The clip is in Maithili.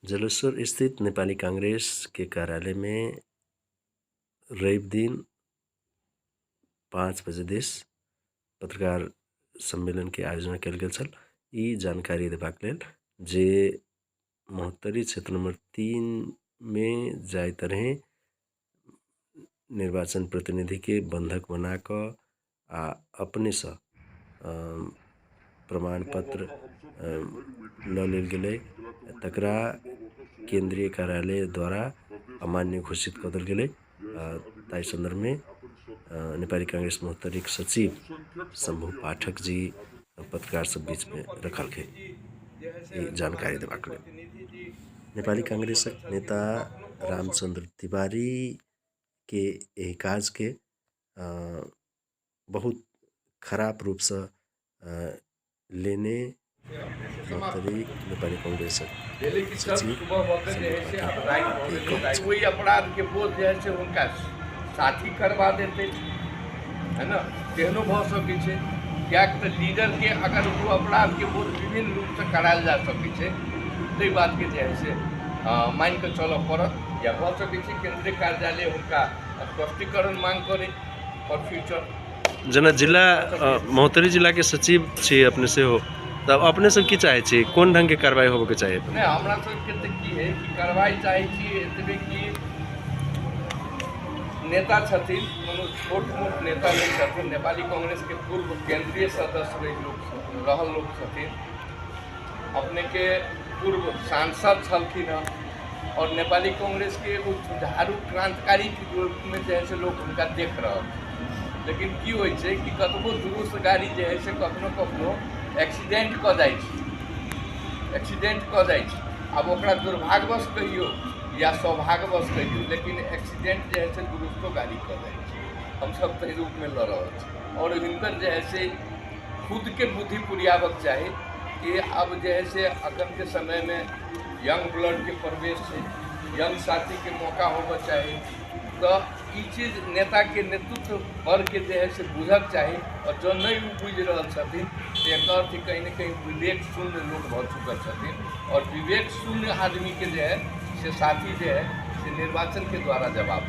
जलेश्वर स्थित नेपाली कांग्रेस के कार्यालय में रवि दिन 5 बजेदेखि पत्रकार सम्मेलन के आयोजना कयल गेल छल। ई जानकारी देबाक लेल जे महोत्तरी क्षेत्र नंबर 3 में जाय तरह निर्वाचन प्रतिनिधि के बंधक बना क आ अपने से प्रमाण पत्र ल लेल गेलै, तकरा केंद्रीय कार्यालय द्वारा अमान्य घोषित कर देल गेलै। ताई संदर्भ में नेपाली कांग्रेस महोत्तरीक सचिव शंभु पाठक जी पत्रकार सब बीच में रखल थे जानकारी देबाक लेल। नेपाली कांग्रेस नेता रामचंद्र तिवारी के यह काज के बहुत खराब रूप से लेने महोत्तरी नेपाली कांग्रेस वही अपराध के बोझ जैसे उनका साथी करवा देते है ना, केहनो भ सकै छै। क्या लीडर के अगर वो अपराध के बोझ विभिन्न रूप से करायल जा सकै छै, तो बात के जे है से मान के चल पड़त या भ सकै छै केंद्रीय कार्यालय उनका स्पष्टीकरण मांग करे और फ्यूचर। जना जिला महोत्तरी जिला के सचिव छे अपने से हो, तब अपने सब की चाहे छे, कोन ढंग के कार्रवाई होबे के चाहिए? नहीं, हमरा सब के त की है कि कार्रवाई चाहे छी एतबे कि नेता छथिन, कोनो छोट मोट नेता नहीं छथिन, नेपाली कांग्रेस के पूर्व केंद्रीय सदस्य रहल लोग छथिन, अपने के पूर्व सांसद छलखिन हैं और नेपाली कांग्रेस के एगो जुझारू क्रांतिकारी के रूप में जैसे लोग उनका देख रहे। लेकिन की होय छै कि कतबो दुरुस्त गाड़ी जे है से कखनो कखनो एक्सीडेंट क जाय छै। अब ओकरा दुर्भाग्यवश कहियो या सौभाग्यवश कहियो, लेकिन एक्सीडेंट जे है से दुरुस्तो गाड़ी क जाय छै। हम सब तहि रूप में लड़ रहल छी और हिनकर जे है से खुद के बुद्धि पुरियाबक चाही कि अब जे है से अखन के समय में यंग ब्लड के प्रवेश है, यंग साथी के मौका होगा चाहिए। तो ये चीज़ नेता के नेतृत्व वर्ग के जे है से बुझक चाहिए और जो नहीं बुझ रहा छथिन तो एक अर्थ कहीं न कहीं विवेक शून्य लोग भ चुकल छथिन और विवेक शून्य आदमी के जो है से साथी जो है से निर्वाचन के द्वारा जवाब